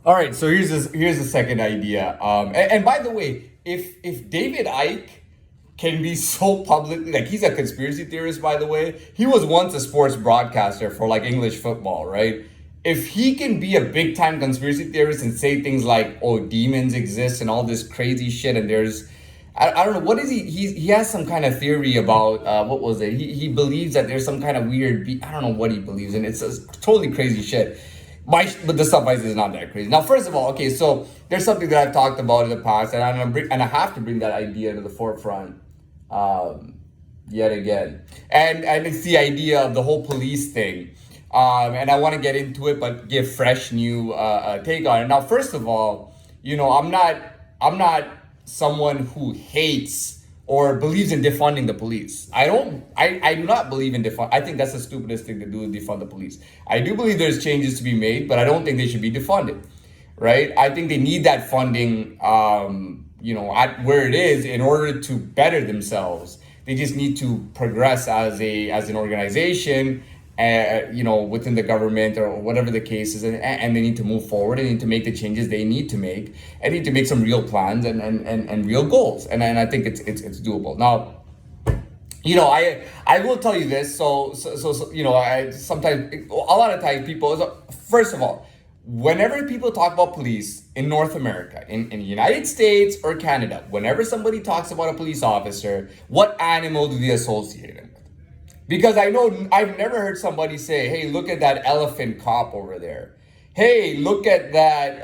All right, so here's the second idea. And by the way, if David Icke can be so publicly, like, he's a conspiracy theorist, by the way. He was once a sports broadcaster for like English football, right? If he can be a big time conspiracy theorist and say things like, "Oh, demons exist" and all this crazy shit, and I don't know what is he has some kind of theory about what was it? He believes that there's some kind of weird I don't know what he believes in. It's totally crazy shit. But the stuff I say is not that crazy. Now, first of all, okay, so there's something that I've talked about in the past, and I have to bring that idea to the forefront, um, yet again, and it's the idea of the whole police thing, and I want to get into it, but give fresh new take on it. Now, first of all, I'm not someone who hates or believes in defunding the police. I do not believe in defund. I think that's the stupidest thing to do, is defund the police. I do believe there's changes to be made, but I don't think they should be defunded, right? I think they need that funding, at where it is in order to better themselves. They just need to progress as an organization, within the government or whatever the case is, and they need to move forward. They need to make the changes they need to make, and need to make some real plans and real goals. And I think it's doable. Now, I will tell you this. I sometimes, a lot of times, people. First of all, whenever people talk about police in North America, in the United States or Canada, whenever somebody talks about a police officer, what animal do they associate him with? Because I know I've never heard somebody say, "Hey, look at that elephant cop over there. Hey, look at that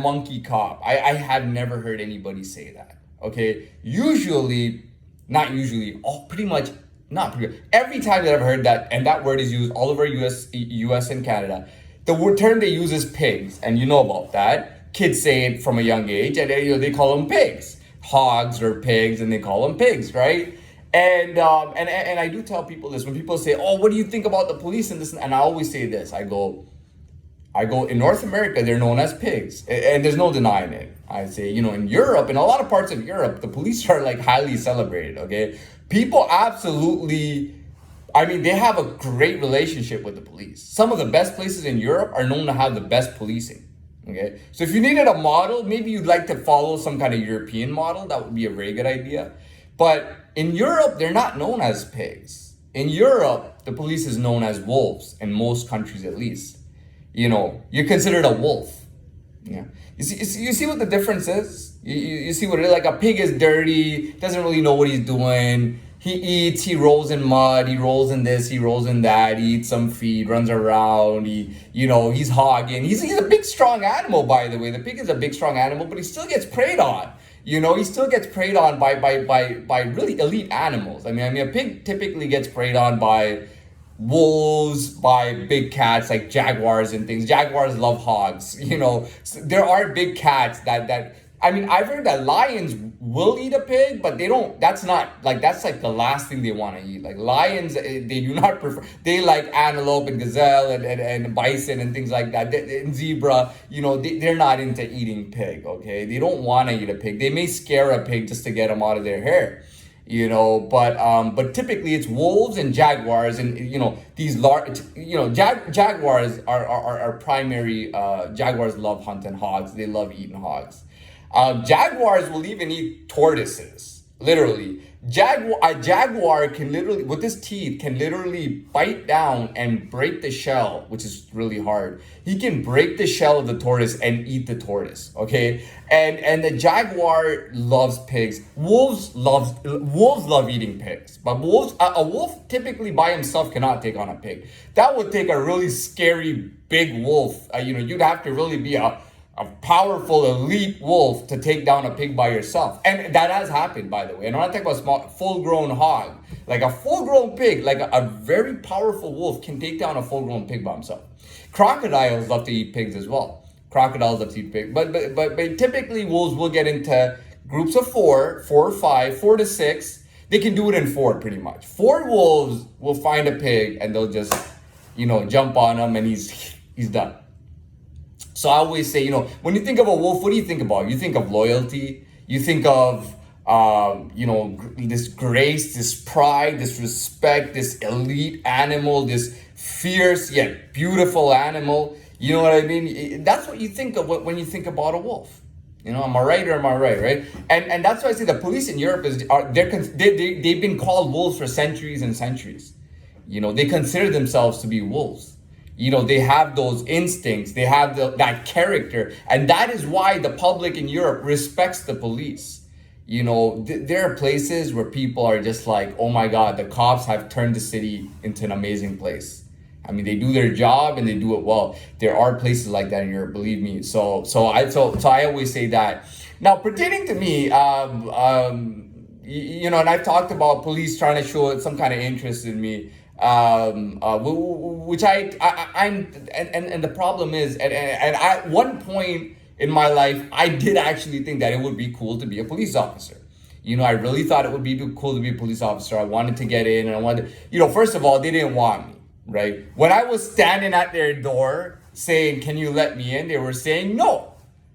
monkey cop." I have never heard anybody say that. Okay, usually, not usually, pretty much, not pretty much, every time that I've heard that, and that word is used all over US and Canada, the word term they use is pigs, and you know about that. Kids say it from a young age, and they call them pigs, hogs or pigs, and they call them pigs, right? And I do tell people this when people say, "Oh, what do you think about the police and this?" And I always say this. I go, in North America, they're known as pigs, and there's no denying it. I say, in Europe, in a lot of parts of Europe, the police are like highly celebrated. Okay, people absolutely. I mean, they have a great relationship with the police. Some of the best places in Europe are known to have the best policing. Okay, so if you needed a model, maybe you'd like to follow some kind of European model. That would be a very good idea. But in Europe, they're not known as pigs. In Europe, the police is known as wolves, in most countries at least. You're considered a wolf. Yeah. You see what the difference is? You see what it is? Like, a pig is dirty, doesn't really know what he's doing. He eats, he rolls in mud, he rolls in this, he rolls in that, he eats some feed, runs around, he's hogging. He's a big, strong animal, by the way. The pig is a big, strong animal, but he still gets preyed on. He still gets preyed on by really elite animals. I mean, a pig typically gets preyed on by wolves, by big cats like jaguars and things. Jaguars love hogs. So there are big cats that I mean, I've heard that lions will eat a pig, but they don't. That's not like that's like the last thing they want to eat. Like, lions, they do not prefer. They like antelope and gazelle and bison and things like that. And zebra, they're not into eating pig. Okay, they don't want to eat a pig. They may scare a pig just to get them out of their hair. But typically it's wolves and jaguars, and these large, jaguars are primary. Jaguars love hunting hogs. They love eating hogs. Jaguars will even eat tortoises. Literally, a jaguar can literally, with his teeth, can literally bite down and break the shell, which is really hard. He can break the shell of the tortoise and eat the tortoise. Okay, and the jaguar loves pigs. Wolves love eating pigs, but a wolf typically by himself cannot take on a pig. That would take a really scary big wolf. You'd have to really be a powerful elite wolf to take down a pig by yourself. And that has happened, by the way. And when I talk about small, full-grown hog, like a full-grown pig, like a very powerful wolf can take down a full-grown pig by himself. Crocodiles love to eat pigs as well. Crocodiles love to eat pigs. But typically wolves will get into groups of four or five, 4 to 6. They can do it in 4 pretty much. 4 wolves will find a pig and they'll just, jump on him, and he's done. So I always say, when you think of a wolf, what do you think about? You think of loyalty. You think of, this grace, this pride, this respect, this elite animal, this fierce yet beautiful animal. You know what I mean? That's what you think of when you think about a wolf. You know, am I right or am I right? Right? And that's why I say the police in Europe they've been called wolves for centuries and centuries. You know, they consider themselves to be wolves. You know, they have those instincts, they have that character, and that is why the public in Europe respects the police. You know, there are places where people are just like, oh my God, the cops have turned the city into an amazing place. I mean, they do their job and they do it well. There are places like that in Europe, believe me. So I always say that. Now, pertaining to me, you know, and I've talked about police trying to show some kind of interest in me, which I'm, and the problem is, and at one point in my life, I did actually think that it would be cool to be a police officer. You know, I really thought it would be cool to be a police officer. I wanted to get in, and I wanted, you know, first of all, they didn't want me, right? When I was standing at their door saying, "Can you let me in?" they were saying, "No,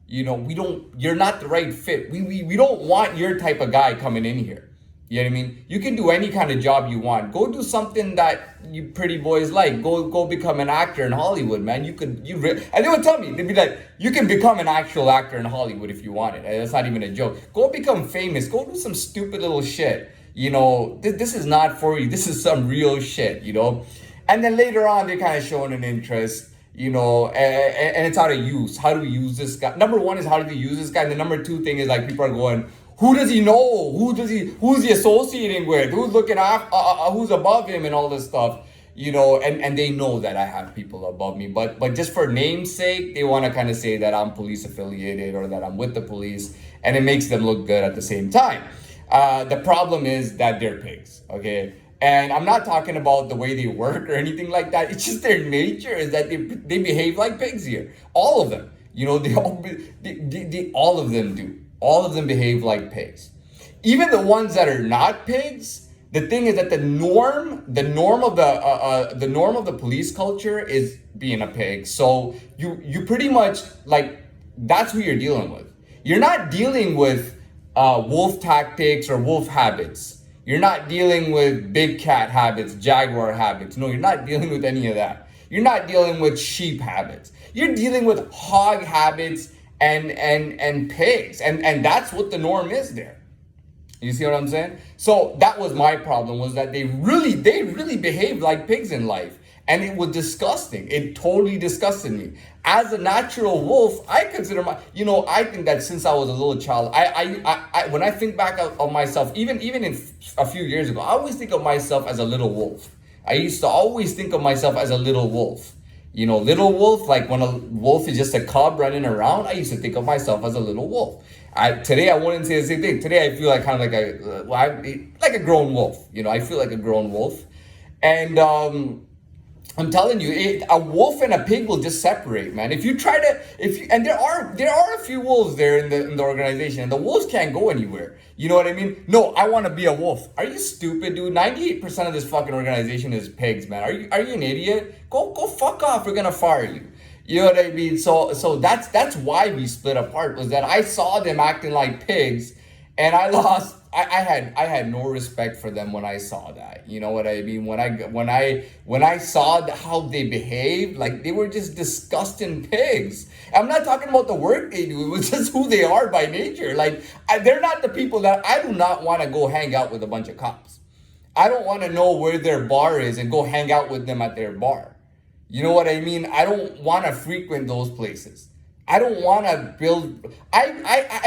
you know, you're not the right fit. We don't want your type of guy coming in here." You know what I mean? You can do any kind of job you want. Go do something that you pretty boys like. Go become an actor in Hollywood, man. And they would tell me, they'd be like, you can become an actual actor in Hollywood if you wanted. And that's not even a joke. Go become famous. Go do some stupid little shit. You know, this is not for you. This is some real shit, you know? And then later on, they're kind of showing an interest, you know, and it's out of use. How do we use this guy? Number one is how do we use this guy? And the number two thing is like people are going, who does he know? Who's he associating with? Who's looking after, who's above him and all this stuff, you know, and they know that I have people above me, but just for name's sake, they want to kind of say that I'm police affiliated or that I'm with the police, and it makes them look good at the same time. The problem is that they're pigs, okay? And I'm not talking about the way they work or anything like that. It's just their nature is that they behave like pigs here. All of them, you know, all of them do. All of them behave like pigs. Even the ones that are not pigs, the thing is that the norm of the police culture is being a pig. So you pretty much like that's who you're dealing with. You're not dealing with wolf tactics or wolf habits. You're not dealing with big cat habits, jaguar habits. No, you're not dealing with any of that. You're not dealing with sheep habits. You're dealing with hog habits and pigs, and that's what the norm is there. You see what I'm saying? So that was my problem, was that they really behaved like pigs in life, and it was disgusting. It totally disgusted me. As a natural wolf, I consider I think that since I was a little child, I when I think back of myself, even in a few years ago, I always think of myself as a little wolf. I used to always think of myself as a little wolf. You know, little wolf, like when a wolf is just a cub running around, I used to think of myself as a little wolf. Today I wouldn't say the same thing. Today I feel like kind of like a grown wolf. You know, I feel like a grown wolf. And I'm telling you, a wolf and a pig will just separate, man. If you try to, and there are a few wolves there in the organization, and the wolves can't go anywhere. You know what I mean? No, I want to be a wolf. Are you stupid, dude? 98% of this fucking organization is pigs, man. Are you an idiot? Go fuck off. We're gonna fire you. You know what I mean? So that's why we split apart, was that I saw them acting like pigs, and I had no respect for them when I saw that. You know what I mean? When I saw how they behaved, like they were just disgusting pigs. I'm not talking about the work they do. It was just who they are by nature. Like they're not the people that I do not want to go hang out with a bunch of cops. I don't want to know where their bar is and go hang out with them at their bar. You know what I mean? I don't want to frequent those places. I don't want to build. I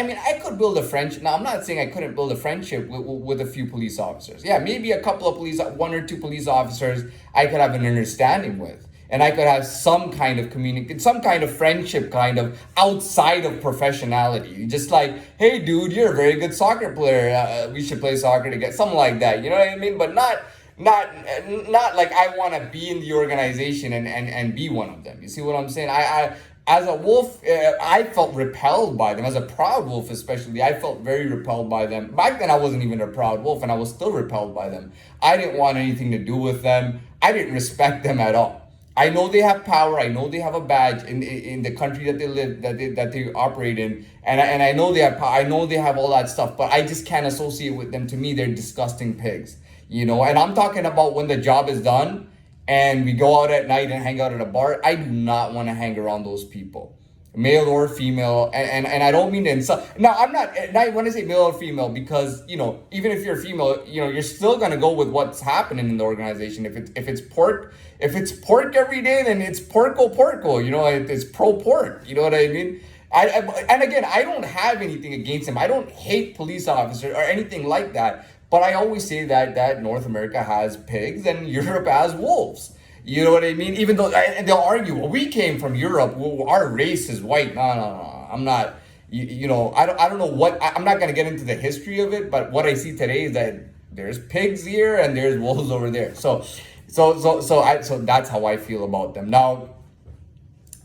mean, I could build a friendship. Now, I'm not saying I couldn't build a friendship with a few police officers. Yeah, maybe a couple of one or two police officers I could have an understanding with, and I could have some kind of some kind of friendship, kind of outside of professionality. Just like, hey, dude, you're a very good soccer player. We should play soccer together. Something like that. You know what I mean? But not like I want to be in the organization and be one of them. You see what I'm saying? As a wolf, I felt repelled by them. As a proud wolf especially, I felt very repelled by them. Back then, I wasn't even a proud wolf, and I was still repelled by them. I didn't want anything to do with them. I didn't respect them at all. I know they have power. I know they have a badge in the country that they live, that they operate in, and I know they have power. I know they have all that stuff, but I just can't associate with them. To me, they're disgusting pigs. You know, and I'm talking about when the job is done, and we go out at night and hang out at a bar, I do not want to hang around those people, male or female. And I don't mean to insult. Now, I'm not, when I say male or female, because, even if you're female, you're still going to go with what's happening in the organization. If it's pork every day, then it's porco, it's pro pork. You know what I mean? And again, I don't have anything against them. I don't hate police officers or anything like that. But I always say that North America has pigs and Europe has wolves. You know what I mean? Even though, and they'll argue, well, we came from Europe. Well, our race is white. No. I'm not. I don't know what. I'm not gonna get into the history of it. But what I see today is that there's pigs here and there's wolves over there. So that's how I feel about them. Now,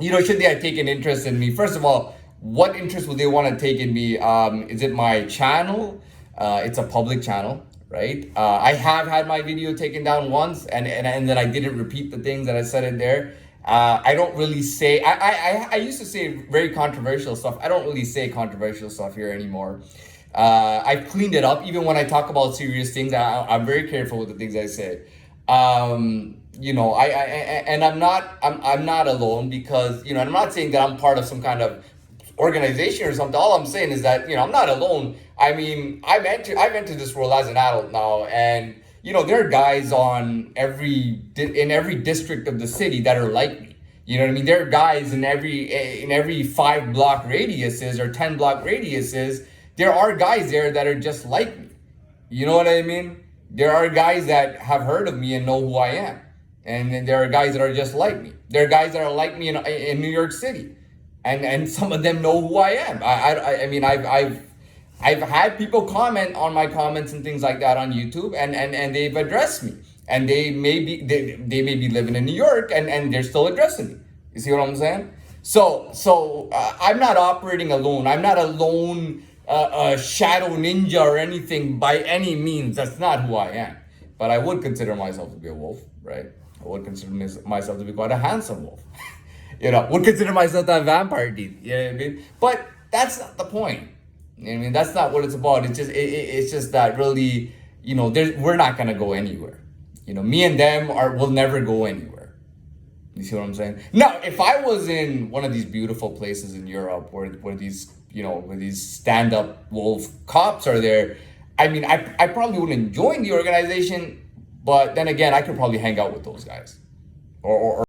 should they have taken interest in me? First of all, what interest would they want to take in me? Is it my channel? It's a public channel, right? I have had my video taken down once, and then I didn't repeat the things that I said in there. I don't really say, I used to say very controversial stuff. I don't really say controversial stuff here anymore. I've cleaned it up. Even when I talk about serious things, I'm very careful with the things I say. I'm not alone, because, and I'm not saying that I'm part of some kind of organization or something. All I'm saying is that, I'm not alone. I mean, I've entered this world as an adult now, and there are guys in every district of the city that are like me. You know what I mean? There are guys in every 5 block radiuses or 10 block radiuses. There are guys there that are just like me. You know what I mean? There are guys that have heard of me and know who I am, and then there are guys that are just like me. There are guys that are like me in New York City, and some of them know who I am. I mean, I've had people comment on my comments and things like that on YouTube, and they've addressed me, and they may be living in New York, and they're still addressing me. You see what I'm saying? So I'm not operating alone. I'm not a lone shadow ninja or anything by any means. That's not who I am. But I would consider myself to be a wolf, right? I would consider myself to be quite a handsome wolf. Would consider myself to have vampire teeth. You know what I mean? But that's not the point. I mean, that's not what it's about. It's just that really, we're not gonna go anywhere. Me and them will never go anywhere. You see what I'm saying? Now, if I was in one of these beautiful places in Europe where these stand-up wolf cops are there, I mean, I probably wouldn't join the organization, but then again, I could probably hang out with those guys, or